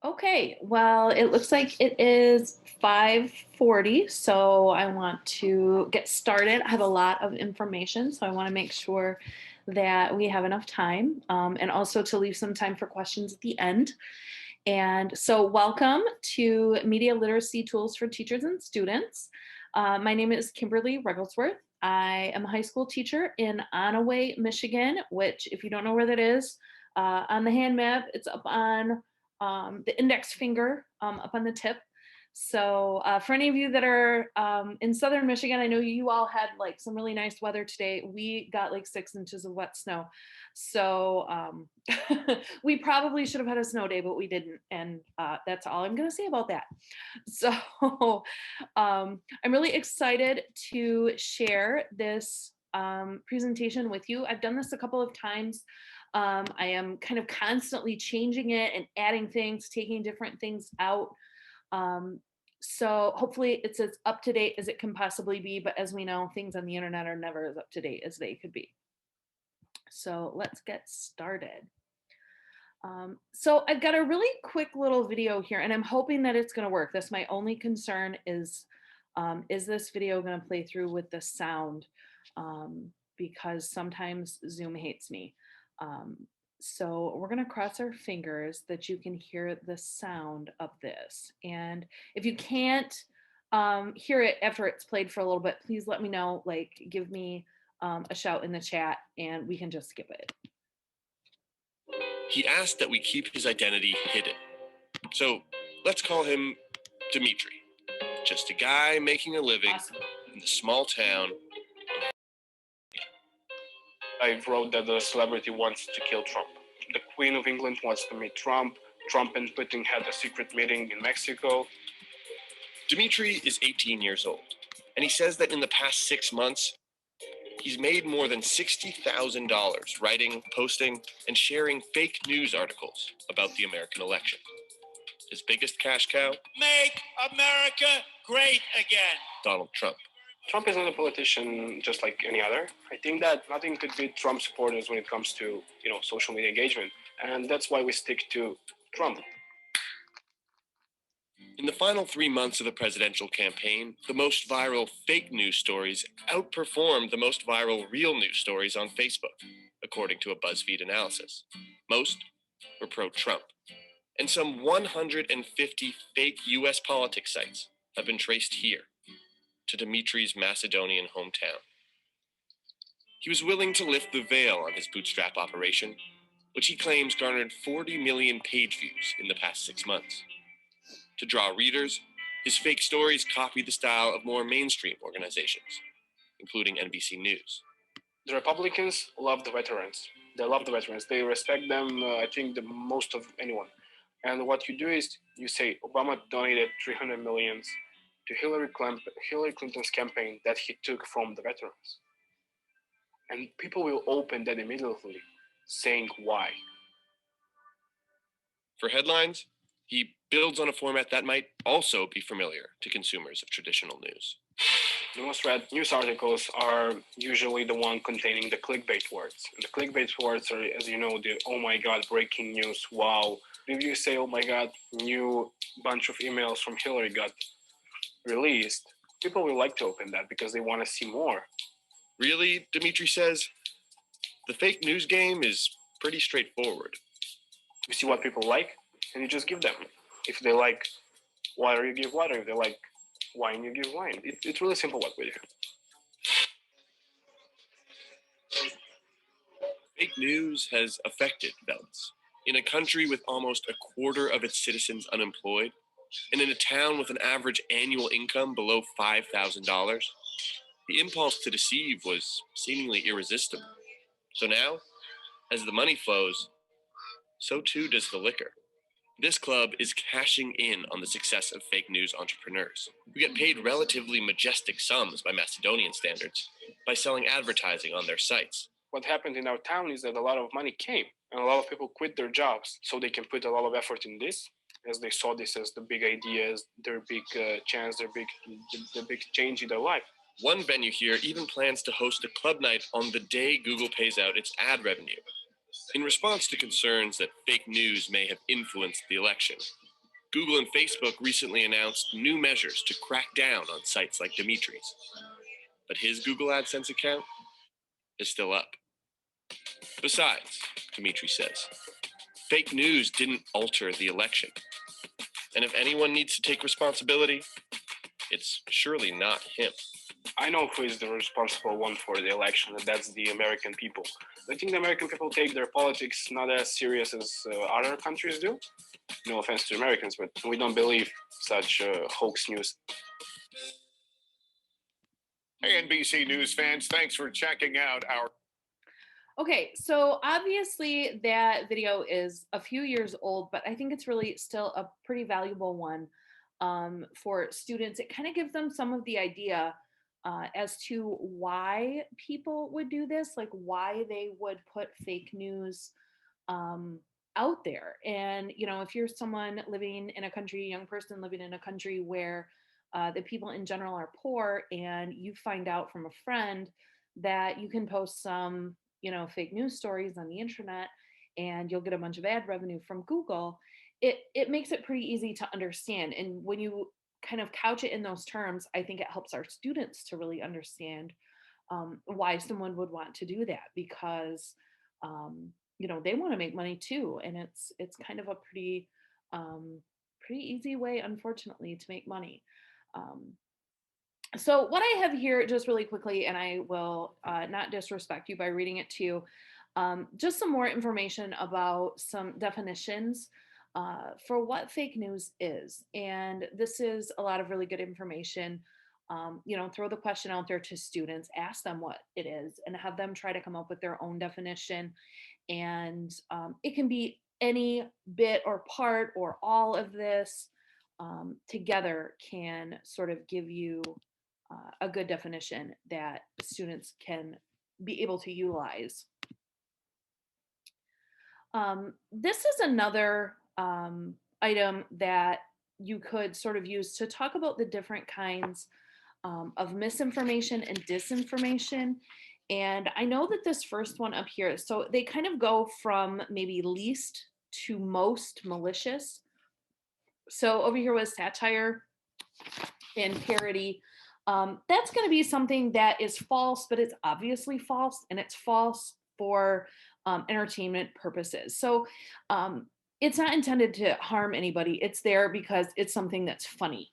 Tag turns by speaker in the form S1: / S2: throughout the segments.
S1: Okay, well, it looks like it is 5:40, so I want to get started. I have a lot of information, so I want to make sure that we have enough time, and also to leave some time for questions at the end. And so, welcome to Media Literacy Tools for Teachers and Students. My name is Kimberly Regglesworth. I am a high school teacher in Onaway, Michigan, which, if you don't know where that is, on the hand map, it's up on the index finger up on the tip. So for any of you that are in southern Michigan, I know you all had like some really nice weather today. We got like 6 inches of wet snow. So we probably should have had a snow day, but we didn't. And that's all I'm going to say about that. So I'm really excited to share this presentation with you. I've done this a couple of times. I am kind of constantly changing it and adding things, taking different things out. So hopefully it's as up to date as it can possibly be, but as we know, things on the internet are never as up to date as they could be. So let's get started. So I've got a really quick little video here, and I'm hoping that it's going to work. That's my only concern is this video going to play through with the sound? Because sometimes Zoom hates me. So we're going to cross our fingers that you can hear the sound of this. And if you can't hear it after it's played for a little bit, please let me know, like give me a shout in the chat and we can just skip it.
S2: He asked that we keep his identity hidden. So let's call him Dimitri. Just a guy making a living in the small town.
S3: I wrote that the celebrity wants to kill Trump. The Queen of England wants to meet Trump. Trump and Putin had a secret meeting in Mexico.
S2: Dimitri is 18 years old, and he says that in the past 6 months, he's made more than $60,000 writing, posting, and sharing fake news articles about the American election. His biggest cash cow?
S4: Make America great again.
S2: Donald Trump.
S3: Trump is not a politician just like any other. I think that nothing could beat Trump supporters when it comes to, social media engagement. And that's why we stick to Trump.
S2: In the final 3 months of the presidential campaign, the most viral fake news stories outperformed the most viral real news stories on Facebook, according to a BuzzFeed analysis. Most were pro-Trump. And some 150 fake U.S. politics sites have been traced here, to Dimitri's Macedonian hometown. He was willing to lift the veil on his bootstrap operation, which he claims garnered 40 million page views in the past 6 months. To draw readers, his fake stories copy the style of more mainstream organizations, including NBC News.
S3: The Republicans love the veterans. They love the veterans. They respect them, I think, the most of anyone. And what you do is you say Obama donated 300 millions to Hillary Clinton's campaign that he took from the veterans. And people will open that immediately, saying why.
S2: For headlines, he builds on a format that might also be familiar to consumers of traditional news.
S3: The most read news articles are usually the one containing the clickbait words. And the clickbait words are, as you know, the oh my god, breaking news, wow. If you say, oh my god, new bunch of emails from Hillary got released, people will like to open that because they want to see more.
S2: Really, Dimitri says, the fake news game is pretty straightforward.
S3: You see what people like, and you just give them. If they like water, you give water. If they like wine, you give wine. It's really simple what we do.
S2: Fake news has affected developments. In a country with almost a quarter of its citizens unemployed, and in a town with an average annual income below $5,000, the impulse to deceive was seemingly irresistible. So now, as the money flows, so too does the liquor. This club is cashing in on the success of fake news entrepreneurs, who get paid relatively majestic sums by Macedonian standards by selling advertising on their sites.
S3: What happened in our town is that a lot of money came, and a lot of people quit their jobs so they can put a lot of effort in this, as they saw this as the big ideas, their big chance, the big change in their life.
S2: One venue here even plans to host a club night on the day Google pays out its ad revenue. In response to concerns that fake news may have influenced the election, Google and Facebook recently announced new measures to crack down on sites like Dimitri's. But his Google AdSense account is still up. Besides, Dimitri says, fake news didn't alter the election. And if anyone needs to take responsibility, it's surely not him.
S3: I know who is the responsible one for the election, and that's the American people. I think the American people take their politics not as serious as other countries do. No offense to Americans, but we don't believe such hoax news.
S5: Hey, NBC News fans, thanks for checking out our...
S1: Okay, so obviously that video is a few years old, but I think it's really still a pretty valuable one for students. It kind of gives them some of the idea as to why people would do this, like why they would put fake news out there. And, you know, if you're someone living in a country, a young person living in a country where the people in general are poor, and you find out from a friend that you can post some, you know, fake news stories on the internet and you'll get a bunch of ad revenue from Google, it makes it pretty easy to understand. And when you kind of couch it in those terms, I think it helps our students to really understand why someone would want to do that, because you know, they want to make money too, and it's kind of a pretty easy way, unfortunately, to make money. So what I have here, just really quickly, and I will not disrespect you by reading it to you, just some more information about some definitions for what fake news is. And this is a lot of really good information. You know, throw the question out there to students, ask them what it is, and have them try to come up with their own definition. And it can be any bit or part or all of this together can sort of give you a good definition that students can be able to utilize. This is another item that you could sort of use to talk about the different kinds of misinformation and disinformation. And I know that this first one up here, so they kind of go from maybe least to most malicious. So over here was satire and parody. That's going to be something that is false, but it's obviously false, and it's false for entertainment purposes. So it's not intended to harm anybody. It's there because it's something that's funny.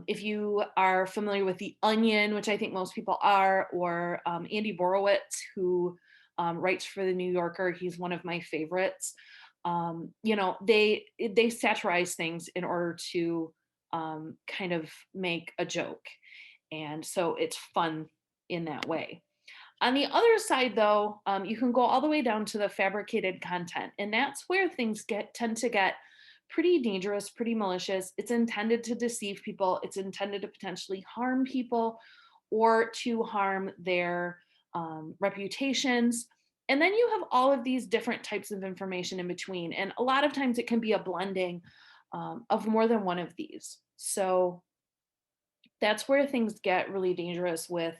S1: If you are familiar with The Onion, which I think most people are, or Andy Borowitz, who writes for The New Yorker, he's one of my favorites. You know, they satirize things in order to kind of make a joke. And so it's fun in that way. On the other side, though, you can go all the way down to the fabricated content. And that's where things tend to get pretty dangerous, pretty malicious. It's intended to deceive people. It's intended to potentially harm people or to harm their reputations. And then you have all of these different types of information in between. And a lot of times it can be a blending of more than one of these. So that's where things get really dangerous with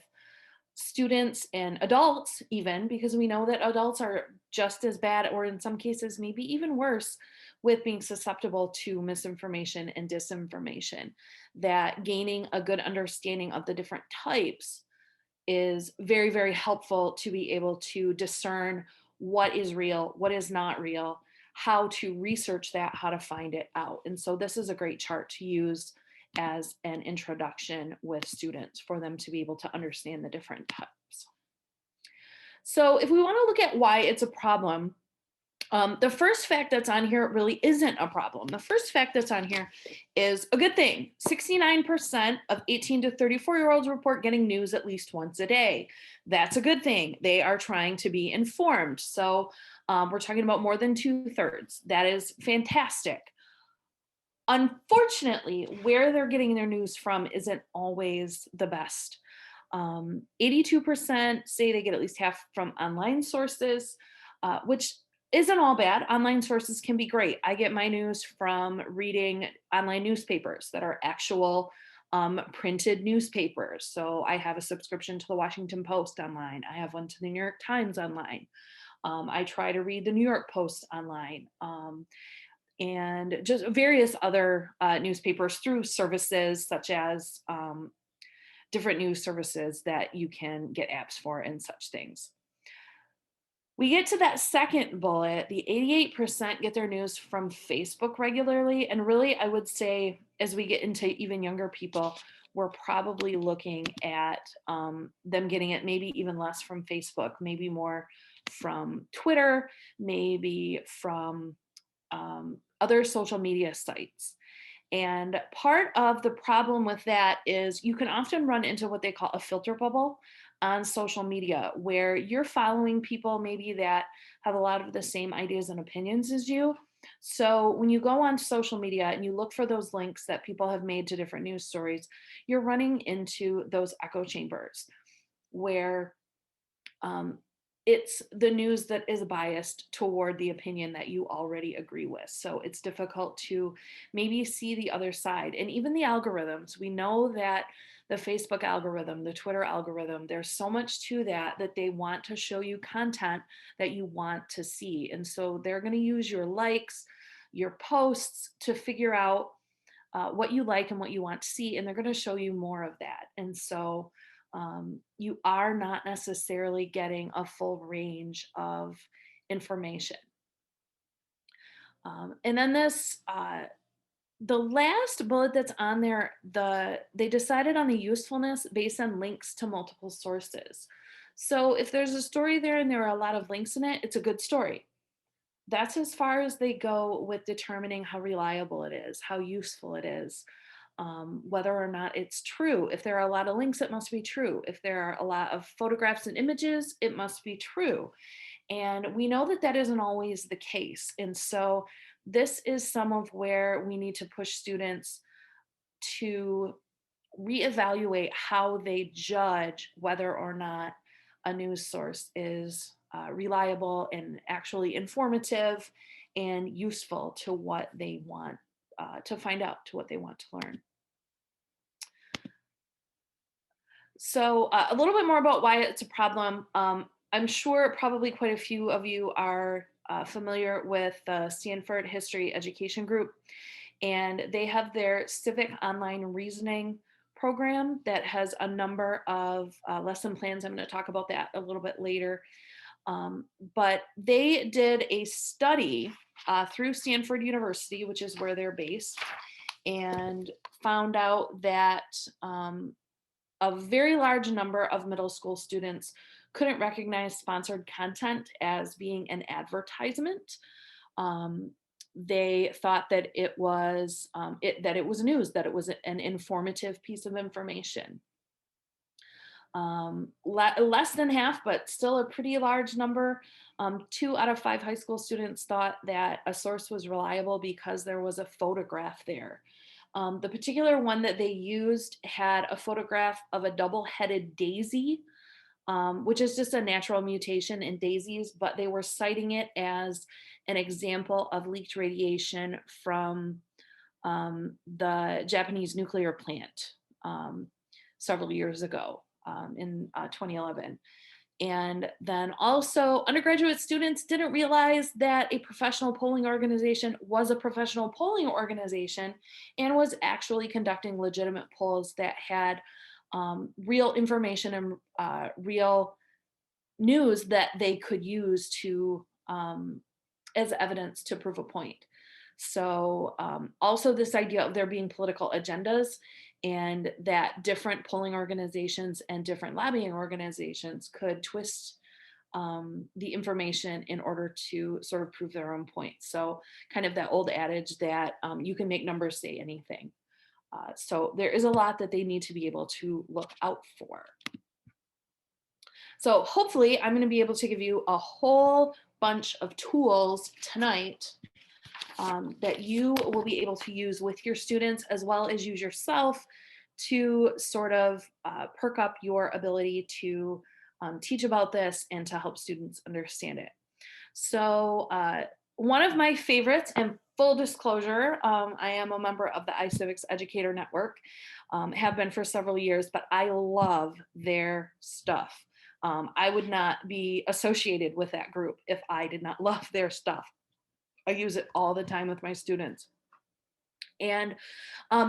S1: students and adults, even, because we know that adults are just as bad, or in some cases maybe even worse, with being susceptible to misinformation and disinformation. That gaining a good understanding of the different types is very, very helpful to be able to discern what is real, what is not real, how to research that, how to find it out. And so this is a great chart to use as an introduction with students for them to be able to understand the different types. So if we want to look at why it's a problem, the first fact that's on here really isn't a problem. The first fact that's on here is a good thing. 69% of 18 to 34-year-olds report getting news at least once a day. That's a good thing. They are trying to be informed. So we're talking about more than 2/3. That is fantastic. Unfortunately, where they're getting their news from isn't always the best. 82% say they get at least half from online sources, which isn't all bad. Online sources can be great. I get my news from reading online newspapers that are actual printed newspapers. So I have a subscription to the Washington Post online. I have one to the New York Times online. I try to read the New York Post online. and just various other newspapers through services such as different news services that you can get apps for and such things. We get to that second bullet, the 88% get their news from Facebook regularly. And really, I would say as we get into even younger people, we're probably looking at them getting it maybe even less from Facebook, maybe more from Twitter, maybe from other social media sites. And part of the problem with that is you can often run into what they call a filter bubble on social media, where you're following people maybe that have a lot of the same ideas and opinions as you. So when you go on social media and you look for those links that people have made to different news stories, you're running into those echo chambers where it's the news that is biased toward the opinion that you already agree with. So it's difficult to maybe see the other side. And even the algorithms, we know that the Facebook algorithm, the Twitter algorithm, there's so much to that they want to show you content that you want to see. And so they're going to use your likes, your posts to figure out what you like and what you want to see. And they're going to show you more of that. And so you are not necessarily getting a full range of information. And then the last bullet that's on there, they decided on the usefulness based on links to multiple sources. So if there's a story there and there are a lot of links in it, it's a good story. That's as far as they go with determining how reliable it is, how useful it is. Whether or not it's true. If there are a lot of links, it must be true. If there are a lot of photographs and images, it must be true. And we know that that isn't always the case. And so this is some of where we need to push students to reevaluate how they judge whether or not a news source is reliable and actually informative and useful to what they want to find out, to what they want to learn. So a little bit more about why it's a problem. I'm sure probably quite a few of you are familiar with the Stanford History Education Group, and they have their Civic Online Reasoning program that has a number of lesson plans. I'm going to talk about that a little bit later. But they did a study through Stanford University, which is where they're based, and found out that a very large number of middle school students couldn't recognize sponsored content as being an advertisement. They thought that it was news, that it was an informative piece of information. Less than half, but still a pretty large number. 2 out of 5 high school students thought that a source was reliable because there was a photograph there. The particular one that they used had a photograph of a double-headed daisy, which is just a natural mutation in daisies, but they were citing it as an example of leaked radiation from the Japanese nuclear plant several years ago in 2011. And then also undergraduate students didn't realize that a professional polling organization was a professional polling organization and was actually conducting legitimate polls that had real information and real news that they could use to as evidence to prove a point. So also this idea of there being political agendas and that different polling organizations and different lobbying organizations could twist the information in order to sort of prove their own point. So kind of that old adage that you can make numbers say anything. So there is a lot that they need to be able to look out for. So hopefully I'm going to be able to give you a whole bunch of tools tonight that you will be able to use with your students as well as use yourself to sort of perk up your ability to teach about this and to help students understand it. So one of my favorites, and full disclosure, I am a member of the Icifix Educator Network, have been for several years, but I love their stuff. I would not be associated with that group if I did not love their stuff. I use it all the time with my students. And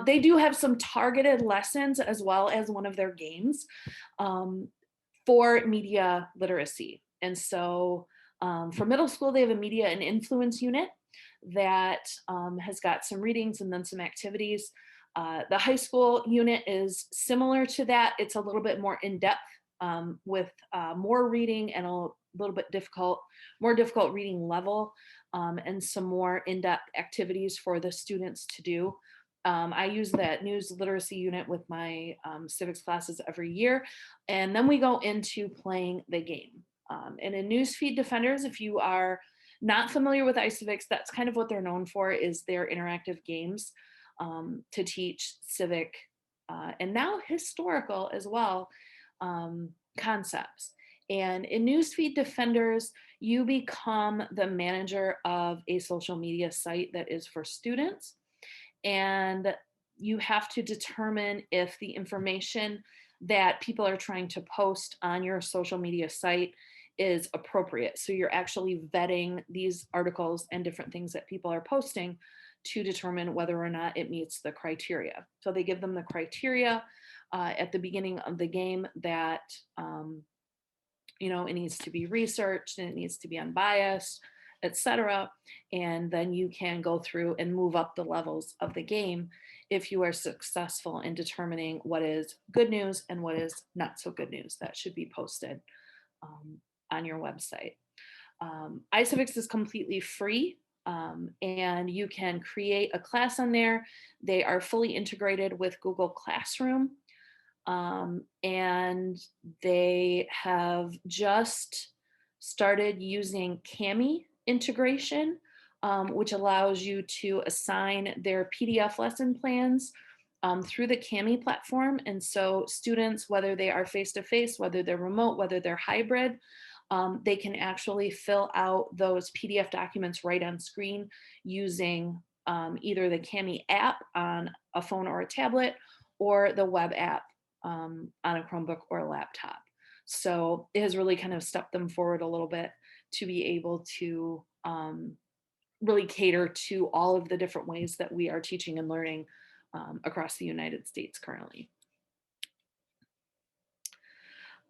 S1: they do have some targeted lessons as well as one of their games for media literacy. And so for middle school, they have a media and influence unit that has got some readings and then some activities. The high school unit is similar to that. It's a little bit more in-depth with more reading and a little bit more difficult reading level, and some more in-depth activities for the students to do. I use that news literacy unit with my civics classes every year. And then we go into playing the game. And in Newsfeed Defenders, if you are not familiar with Icifix, that's kind of what they're known for, is their interactive games to teach civic and now historical as well concepts. And in Newsfeed Defenders, you become the manager of a social media site that is for students. And you have to determine if the information that people are trying to post on your social media site is appropriate. So you're actually vetting these articles and different things that people are posting to determine whether or not it meets the criteria. So they give them the criteria at the beginning of the game that it needs to be researched and it needs to be unbiased, etc. And then you can go through and move up the levels of the game if you are successful in determining what is good news and what is not so good news that should be posted on your website. Icifix is completely free, and you can create a class on there. They are fully integrated with Google Classroom. And they have just started using Kami integration, which allows you to assign their PDF lesson plans through the Kami platform. And so students, whether they are face-to-face, whether they're remote, whether they're hybrid, they can actually fill out those PDF documents right on screen using either the Kami app on a phone or a tablet, or the web app on a Chromebook or a laptop. So it has really kind of stepped them forward a little bit to be able to really cater to all of the different ways that we are teaching and learning across the United States currently.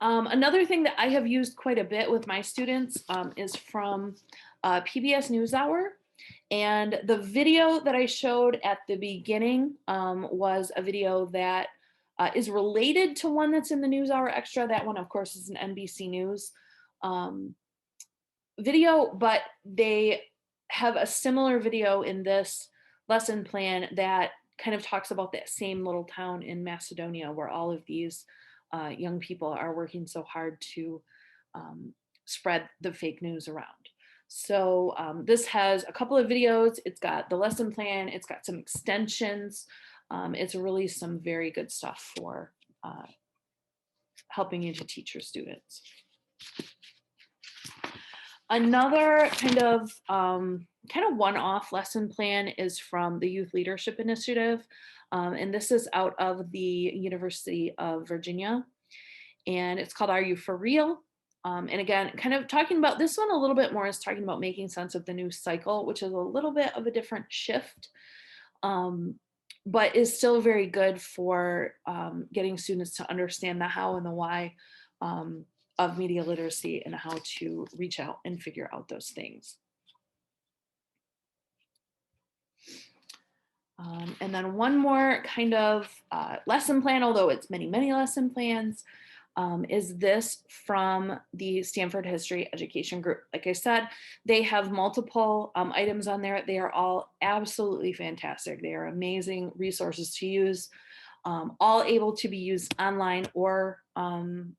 S1: Another thing that I have used quite a bit with my students is from Pbs Newshour. And the video that I showed at the beginning was a video that is related to one that's in the NewsHour Extra. That one, of course, is an NBC News video, but they have a similar video in this lesson plan that kind of talks about that same little town in Macedonia where all of these young people are working so hard to spread the fake news around. So this has a couple of videos. It's got the lesson plan. It's got some extensions. It's really some very good stuff for helping you to teach your students. Another kind of one-off lesson plan is from the Youth Leadership Initiative. And this is out of the University of Virginia. And it's called Are You For Real? And again, kind of talking about this one a little bit more is talking about making sense of the news cycle, which is a little bit of a different shift, but is still very good for getting students to understand the how and the why of media literacy and how to reach out and figure out those things. And then one more kind of lesson plan, although it's many, many lesson plans, is this from the Stanford History Education Group. Like I said, they have multiple items on there. They are all absolutely fantastic. They are amazing resources to use, all able to be used online, or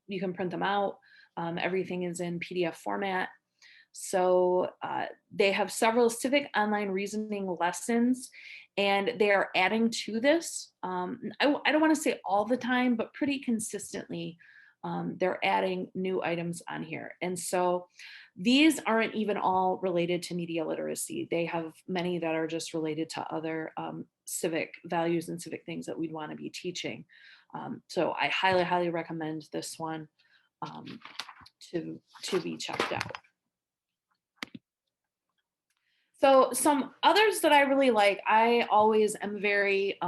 S1: you can print them out. Everything is in PDF format. So they have several civic online reasoning lessons, and they are adding to this. I don't want to say all the time, but pretty consistently, they're adding new items on here. And so these aren't even all related to media literacy. They have many that are just related to other civic values and civic things that we'd want to be teaching. So I highly, highly recommend this one to be checked out. So some others that I really like, I always am very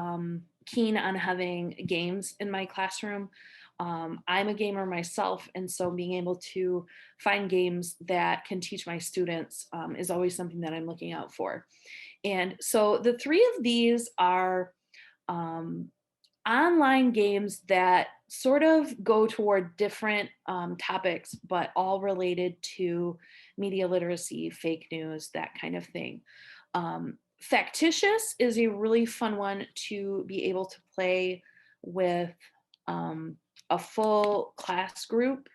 S1: keen on having games in my classroom. I'm a gamer myself, and so being able to find games that can teach my students is always something that I'm looking out for. And so the three of these are um, online games that sort of go toward different topics, but all related to media literacy, fake news, that kind of thing. Factitious is a really fun one to be able to play with a full class group.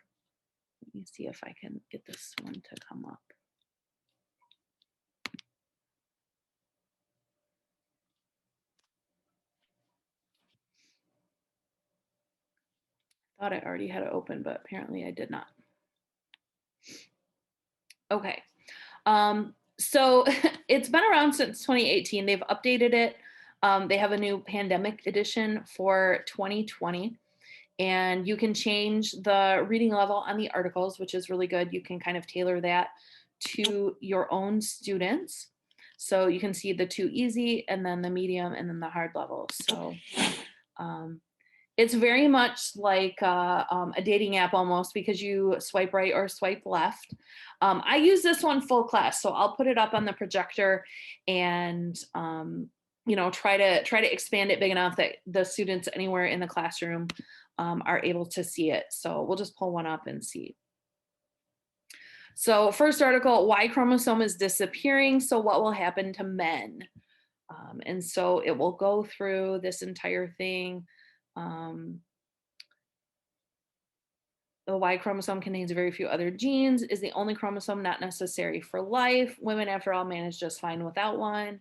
S1: Let me see if I can get this one to come up. Thought I already had it open, but apparently I did not. Okay. So it's been around since 2018. They've updated it. They have a new pandemic edition for 2020. And you can change the reading level on the articles, which is really good. You can kind of tailor that to your own students. So you can see the 2 easy and then the medium and then the hard level. So it's very much like a dating app almost, because you swipe right or swipe left. I use this one full class, so I'll put it up on the projector and try to expand it big enough that the students anywhere in the classroom are able to see it. So we'll just pull one up and see. So first article, Y chromosome is disappearing, so what will happen to men? And so it will go through this entire thing. The Y chromosome contains very few other genes, is the only chromosome not necessary for life. Women, after all, manage just fine without one.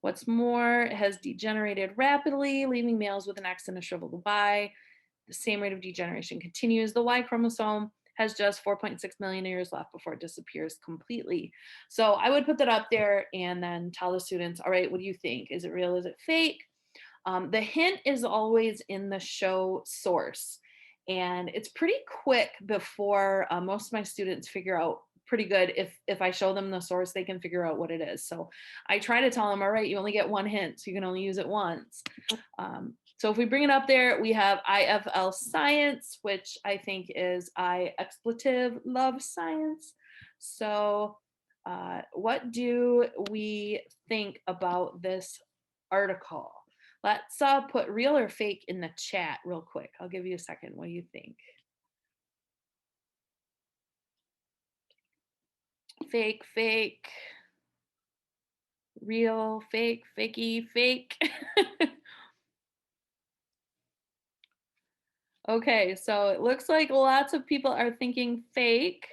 S1: What's more, it has degenerated rapidly, leaving males with an X and a shriveled Y. The same rate of degeneration continues. The Y chromosome has just 4.6 million years left before it disappears completely. So I would put that up there and then tell the students, all right, what do you think? Is it real? Is it fake? The hint is always in the show source. And it's pretty quick before most of my students figure out pretty good. If I show them the source, they can figure out what it is. So I try to tell them, all right, you only get one hint, so you can only use it once. So if we bring it up there, we have IFL science, which I think is I expletive love science. So what do we think about this article? Let's put real or fake in the chat real quick. I'll give you a second. What do you think? Fake, fake, real, fake, fakey, fake. Okay, so it looks like lots of people are thinking fake.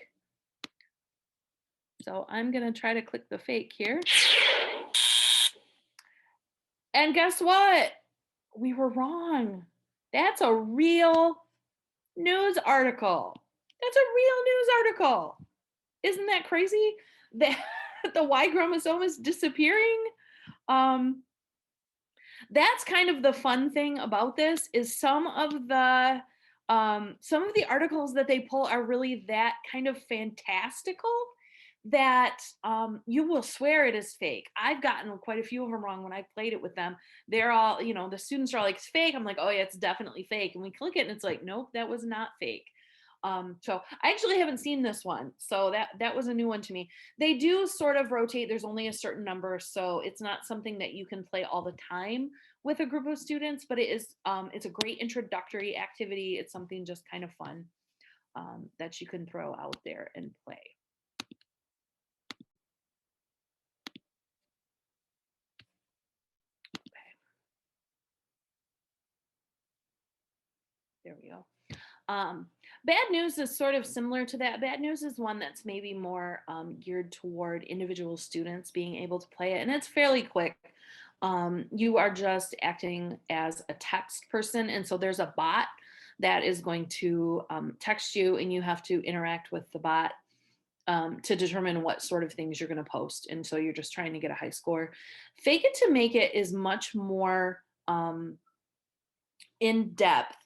S1: So I'm gonna try to click the fake here. And guess what? We were wrong. That's a real news article. That's a real news article. Isn't that crazy? That the Y chromosome is disappearing. That's kind of the fun thing about this, is some of the articles that they pull are really that kind of fantastical that you will swear it is fake. I've gotten quite a few of them wrong when I played it with them. They're all, the students are all like, it's fake. I'm like, oh yeah, it's definitely fake. And we click it and it's like, nope, that was not fake. So I actually haven't seen this one. So that was a new one to me. They do sort of rotate. There's only a certain number. So it's not something that you can play all the time with a group of students, but it's a great introductory activity. It's something just kind of fun that you can throw out there and play. Okay. There we go. Bad news is sort of similar to that. Bad news is one that's maybe more geared toward individual students being able to play it, and it's fairly quick. You are just acting as a text person, and so there's a bot that is going to text you, and you have to interact with the bot to determine what sort of things you're going to post. And so you're just trying to get a high score. Fake it to make it is much more in depth.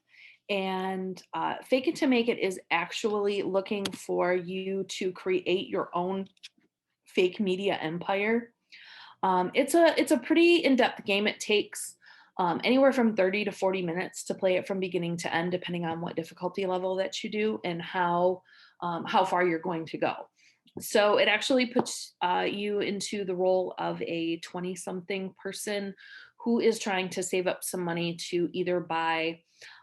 S1: And fake it to make it is actually looking for you to create your own fake media empire. It's a pretty in-depth game. It takes anywhere from 30 to 40 minutes to play it from beginning to end, depending on what difficulty level that you do and how far you're going to go. So it actually puts you into the role of a 20-something person who is trying to save up some money to either buy,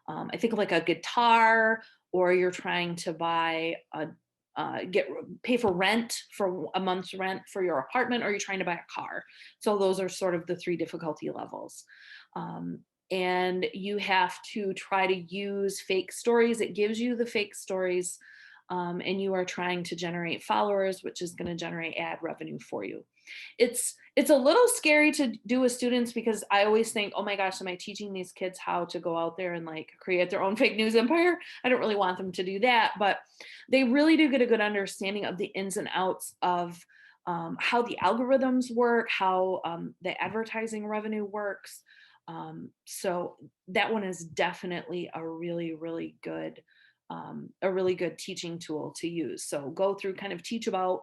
S1: I think like a guitar, or you're trying to buy a pay for rent for a month's rent for your apartment, or you're trying to buy a car. So those are sort of the three difficulty levels. And you have to try to use fake stories. It gives you the fake stories, and you are trying to generate followers, which is going to generate ad revenue for you. It's a little scary to do with students, because I always think, oh my gosh, am I teaching these kids how to go out there and like create their own fake news empire? I don't really want them to do that, but they really do get a good understanding of the ins and outs of how the algorithms work, how the advertising revenue works. So that one is definitely a really good teaching tool to use. So go through, kind of teach about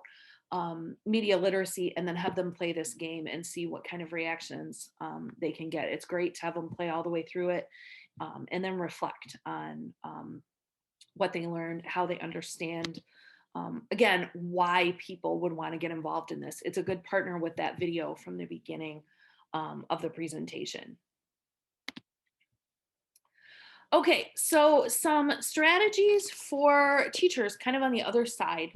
S1: media literacy, and then have them play this game and see what kind of reactions they can get. It's great to have them play all the way through it, and then reflect on what they learned, how they understand, again, why people would want to get involved in this. It's a good partner with that video from the beginning of the presentation. Okay, so some strategies for teachers kind of on the other side.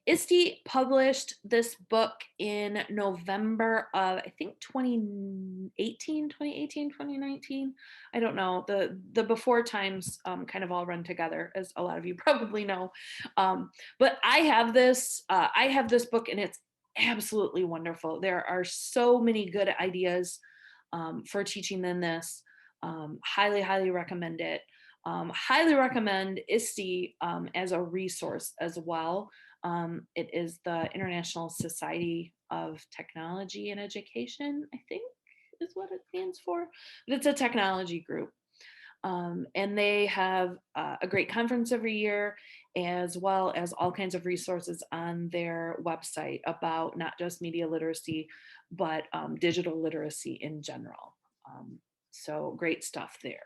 S1: ISTE published this book in November of, I think, 2018, 2019. I don't know. The before times kind of all run together, as a lot of you probably know. But I have this book, and it's absolutely wonderful. There are so many good ideas for teaching in this. Highly recommend it. Highly recommend ISTE as a resource as well. It is the International Society of Technology and Education, I think is what it stands for, but it's a technology group. And they have a great conference every year, as well as all kinds of resources on their website about not just media literacy, but digital literacy in general. So great stuff there.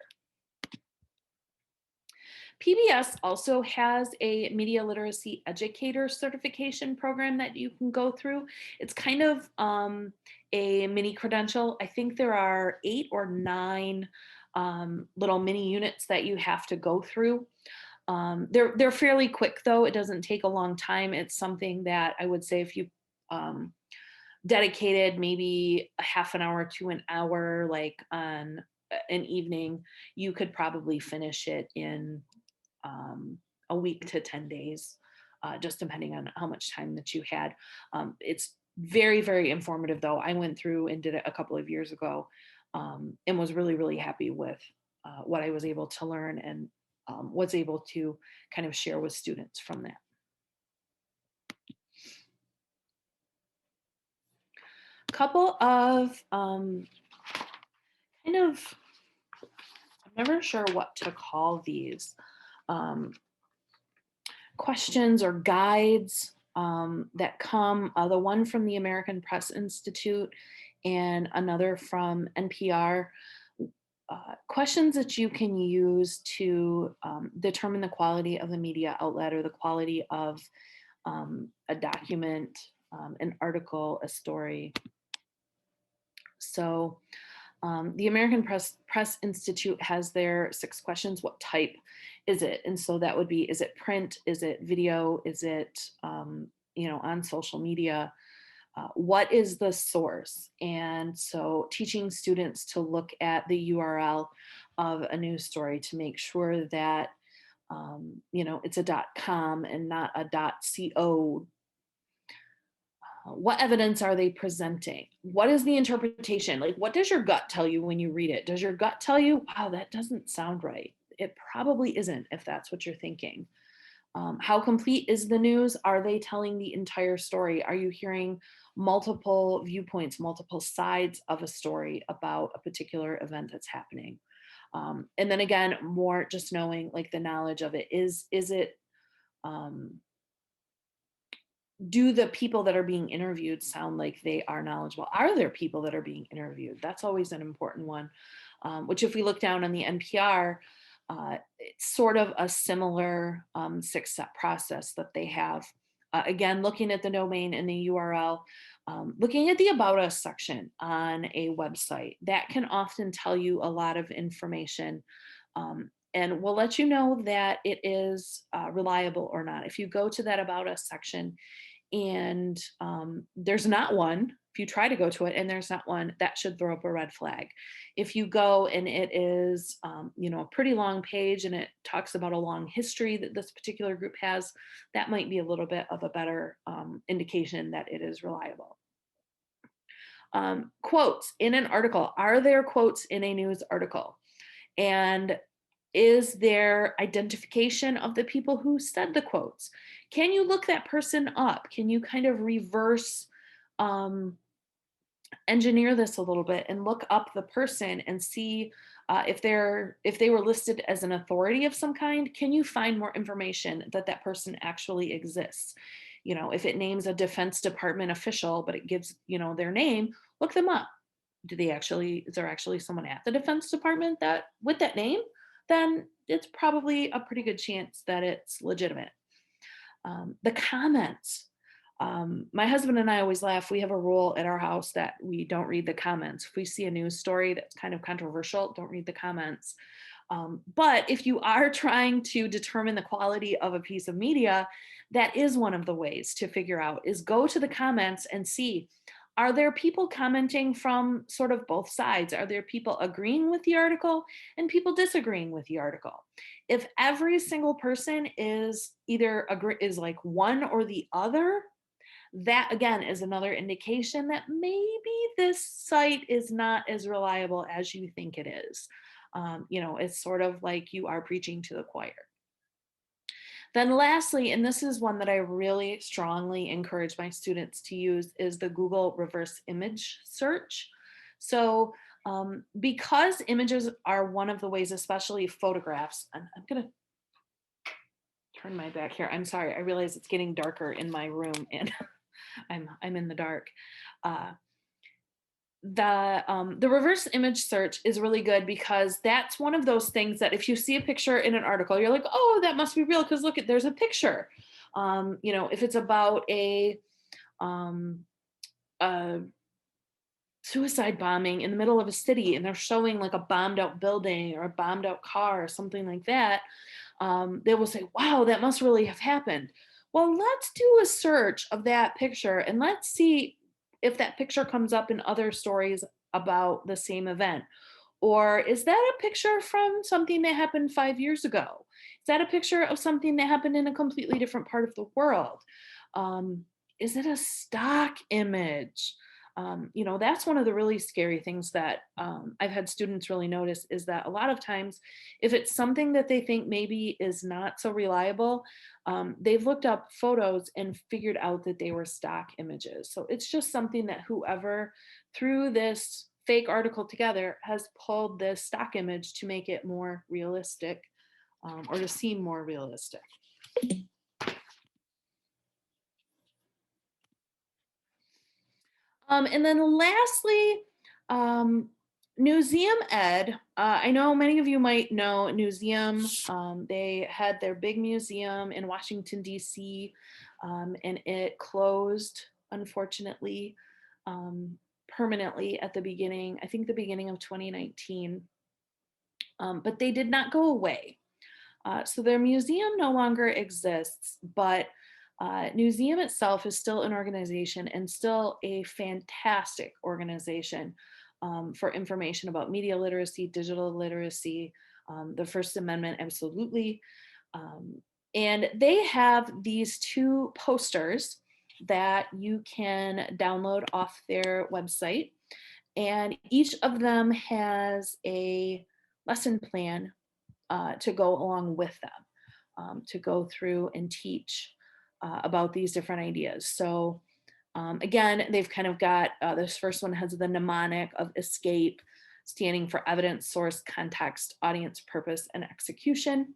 S1: PBS also has a media literacy educator certification program that you can go through. It's kind of a mini credential. I think there are 8 or 9 little mini units that you have to go through. They're fairly quick though. It doesn't take a long time. It's something that I would say if you dedicated maybe a half an hour to an hour, like on an evening, you could probably finish it in a week to 10 days, just depending on how much time that you had. It's very informative though. I went through and did it a couple of years ago, and was really happy with what I was able to learn, and was able to kind of share with students from that. Couple of kind of, I'm never sure what to call these, questions or guides that come, the one from the American Press Institute and another from NPR. Questions that you can use to determine the quality of the media outlet, or the quality of a document, an article, a story. So the American Press Institute has their 6 questions. What type is it? And so that would be, is it print? Is it video? Is it, on social media? What is the source? And so teaching students to look at the URL of a news story to make sure that, it's a .com and not a .co. What evidence are they presenting? What is the interpretation? Like, what does your gut tell you when you read it? Does your gut tell you, wow, that doesn't sound right? It probably isn't, if that's what you're thinking. How complete is the news? Are they telling the entire story? Are you hearing multiple viewpoints, multiple sides of a story about a particular event that's happening? And then again, more just knowing like the knowledge of it. Is it do the people that are being interviewed sound like they are knowledgeable? Are there people that are being interviewed? That's always an important one, which if we look down on the NPR, it's sort of a similar 6-step process that they have. Again, looking at the domain and the URL, looking at the About Us section on a website, that can often tell you a lot of information, and will let you know that it is reliable or not. If you go to that About Us section and there's not one, if you try to go to it and there's not one, that should throw up a red flag. If you go and it is a pretty long page and it talks about a long history that this particular group has, that might be a little bit of a better indication that it is reliable. Quotes in an article. Are there quotes in a news article? And is there identification of the people who said the quotes? Can you look that person up? Can you kind of reverse engineer this a little bit and look up the person and see if they were listed as an authority of some kind? Can you find more information that that person actually exists? If it names a Defense Department official, but it gives their name, look them up. Is there actually someone at the Defense Department that with that name? Then it's probably a pretty good chance that it's legitimate. The comments. My husband and I always laugh. We have a rule at our house that we don't read the comments. If we see a news story that's kind of controversial, don't read the comments. But if you are trying to determine the quality of a piece of media, that is one of the ways to figure out is go to the comments and see, are there people commenting from sort of both sides? Are there people agreeing with the article and people disagreeing with the article? If every single person is is like one or the other, that again is another indication that maybe this site is not as reliable as you think it is. It's sort of like you are preaching to the choir. Then lastly, and this is one that I really strongly encourage my students to use, is the Google reverse image search. So because images are one of the ways, especially photographs, and I'm going to turn my back here. I'm sorry. I realize it's getting darker in my room and I'm in the dark. The reverse image search is really good because that's one of those things that if you see a picture in an article, you're like, oh, that must be real because look, there's a picture. If it's about a suicide bombing in the middle of a city and they're showing like a bombed out building or a bombed out car or something like that, they will say, wow, that must really have happened. Well, let's do a search of that picture and let's see if that picture comes up in other stories about the same event. Or is that a picture from something that happened 5 years ago? Is that a picture of something that happened in a completely different part of the world? Is it a stock image? That's one of the really scary things that I've had students really notice is that a lot of times, if it's something that they think maybe is not so reliable, they've looked up photos and figured out that they were stock images. So it's just something that whoever threw this fake article together has pulled this stock image to make it more realistic or to seem more realistic. And then lastly, Newseum Ed. I know many of you might know Newseum. They had their big museum in Washington, D.C., and it closed, unfortunately, permanently at the beginning of 2019. But they did not go away. So their museum no longer exists, but Newseum itself is still an organization and still a fantastic organization for information about media literacy, digital literacy, the First Amendment, absolutely. And they have these 2 posters that you can download off their website. And each of them has a lesson plan to go along with them, to go through and teach about these different ideas. So again, they've kind of got, this first one has the mnemonic of ESCAPE, standing for evidence, source, context, audience, purpose, and execution.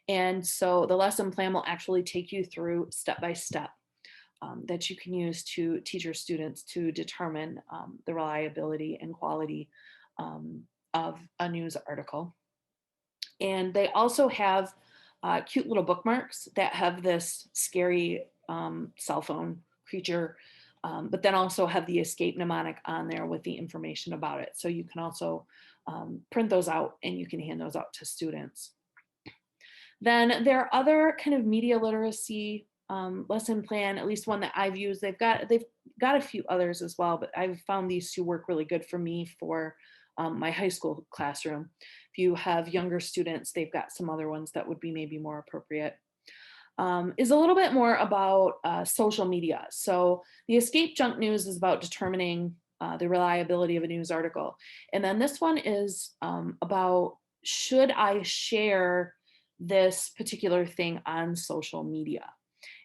S1: And so the lesson plan will actually take you through step by step that you can use to teach your students to determine the reliability and quality of a news article. And they also have cute little bookmarks that have this scary cell phone creature, but then also have the escape mnemonic on there with the information about it. So you can also print those out and you can hand those out to students. Then there are other kind of media literacy lesson plan, at least one that I've used. They've got a few others as well, but I've found these two work really good for me for my high school classroom. If you have younger students, they've got some other ones that would be maybe more appropriate. Is a little bit more about social media. So the escape junk news is about determining the reliability of a news article. And then this one is about, should I share this particular thing on social media?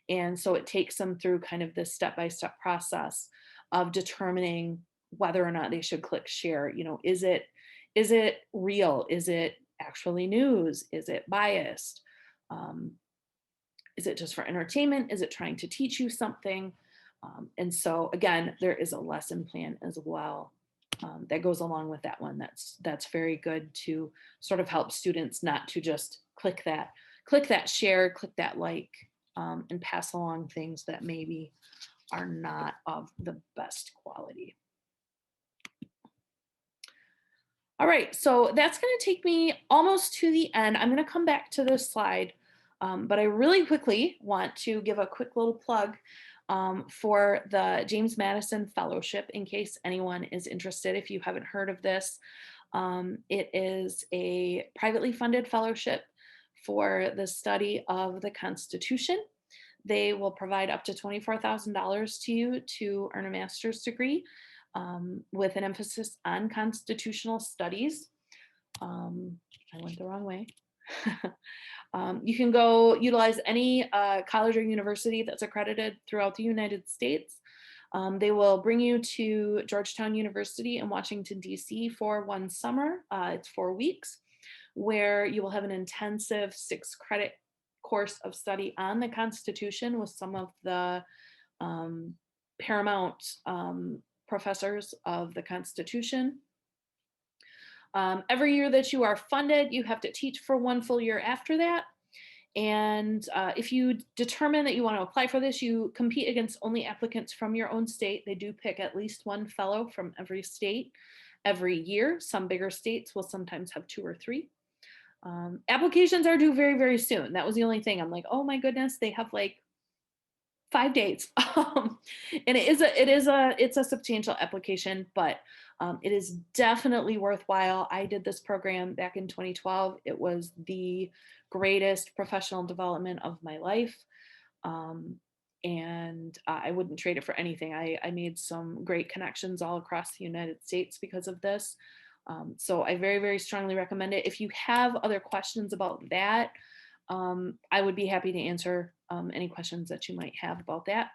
S1: And so it takes them through kind of this step-by-step process of determining whether or not they should click share. You know, is it real? Is it actually news? Is it biased? Is it just for entertainment? Is it trying to teach you something? And so again, there is a lesson plan as well that goes along with that one. That's very good to sort of help students not to just click that share, click that like, and pass along things that maybe are not of the best quality. All right, so that's going to take me almost to the end. I'm going to come back to this slide, but I really quickly want to give a quick little plug for the James Madison Fellowship, in case anyone is interested. If you haven't heard of this, it is a privately funded fellowship for the study of the Constitution. They will provide up to $24,000 to you to earn a master's degree with an emphasis on constitutional studies. I went the wrong way. You can go utilize any college or university that's accredited throughout the United States. They will bring you to Georgetown University in Washington, D.C. for one summer. It's 4 weeks, where you will have an intensive 6-credit course of study on the Constitution with some of the paramount professors of the Constitution. Every year that you are funded, you have to teach for 1 full year after that. And if you determine that you want to apply for this, you compete against only applicants from your own state. They do pick at least 1 fellow from every state every year. Some bigger states will sometimes have 2 or 3. Applications are due very, very soon. That was the only thing. I'm like, oh my goodness, they have like 5 days. And it's a substantial application, but it is definitely worthwhile. I did this program back in 2012. It was the greatest professional development of my life. And I wouldn't trade it for anything. I made some great connections all across the United States because of this. So I very, very strongly recommend it. If you have other questions about that, I would be happy to answer any questions that you might have about that.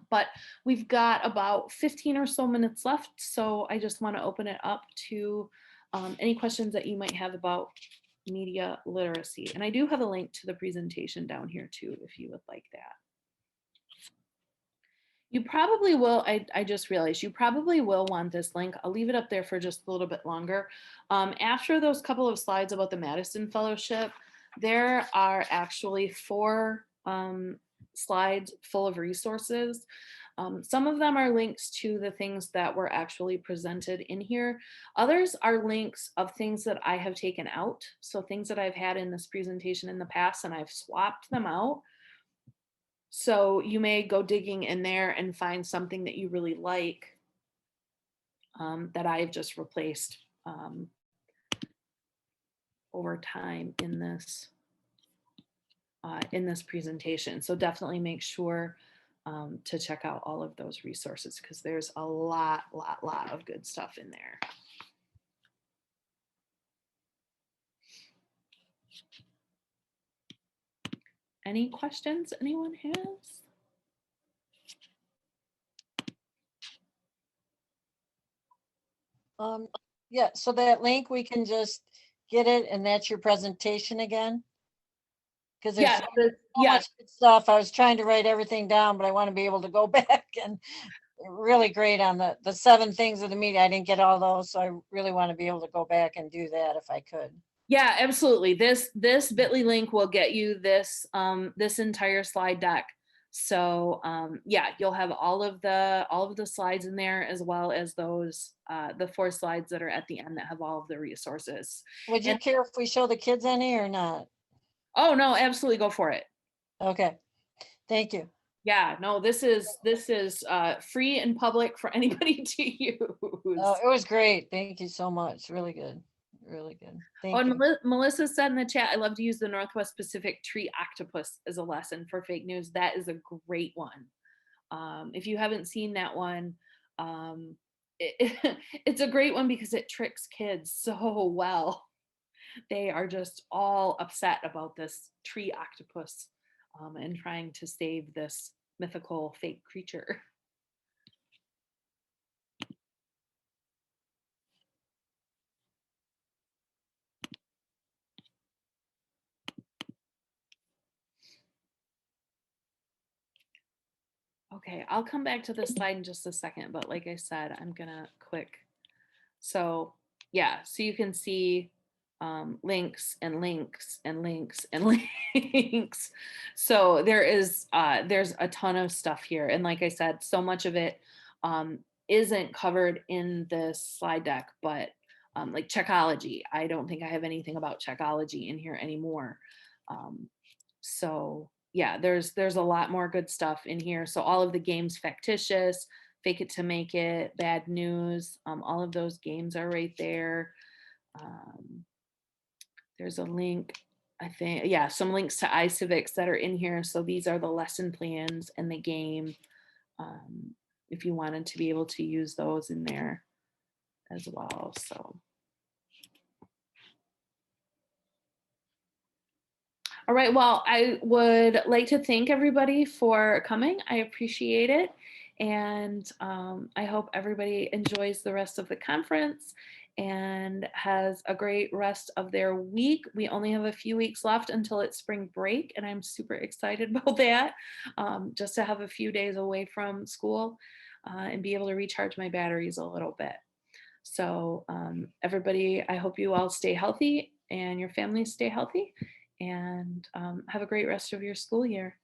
S1: But we've got about 15 or so minutes left, so I just want to open it up to any questions that you might have about media literacy. And I do have a link to the presentation down here too, if you would like that. You probably will, I just realized you probably will want this link. I'll leave it up there for just a little bit longer. After those couple of slides about the Madison Fellowship, there are actually 4 slides full of resources. Some of them are links to the things that were actually presented in here. Others are links of things that I have taken out. So things that I've had in this presentation in the past and I've swapped them out. So you may go digging in there and find something that you really like that I've just replaced over time in this presentation. So definitely make sure to check out all of those resources because there's a lot of good stuff in there. Any questions anyone has?
S6: Yeah, so that link, we can just get it and that's your presentation again? Because there's
S1: Yeah,
S6: so much good stuff. I was trying to write everything down, but I want to be able to go back, and really great on the 7 things of the meeting. I didn't get all those, so I really want to be able to go back and do that if I could.
S1: Yeah, absolutely. This bit.ly link will get you this this entire slide deck. So yeah, you'll have all of the slides in there, as well as those the 4 slides that are at the end that have all of the resources.
S6: Would you
S1: And
S6: care if we show the kids any or not?
S1: oh no, absolutely, go for it.
S6: Okay, thank you.
S1: Yeah, no, this is free and public for anybody to use.
S6: Oh, it was great. Thank you so much. Really good. Really good.
S1: Oh,
S6: Thank
S1: and
S6: you.
S1: Melissa said in the chat, I love to use the Northwest Pacific tree octopus as a lesson for fake news. That is a great one. If you haven't seen that one, it's a great one because it tricks kids so well. They are just all upset about this tree octopus and trying to save this mythical fake creature. Okay, I'll come back to this slide in just a second, but like I said, I'm gonna quick. So yeah, so you can see links and links and links and links. So there's a ton of stuff here. And like I said, so much of it isn't covered in this slide deck, but like Checkology, I don't think I have anything about Checkology in here anymore. So yeah, there's a lot more good stuff in here. So all of the games, Factitious, Fake It to Make It, Bad News, all of those games are right there. There's a link, I think, yeah, some links to Icifix that are in here. So these are the lesson plans and the game. If you wanted to be able to use those in there as well. So. All right, well, I would like to thank everybody for coming. I appreciate it. And I hope everybody enjoys the rest of the conference and has a great rest of their week. We only have a few weeks left until it's spring break, and I'm super excited about that, just to have a few days away from school and be able to recharge my batteries a little bit. So everybody, I hope you all stay healthy and your families stay healthy, and have a great rest of your school year.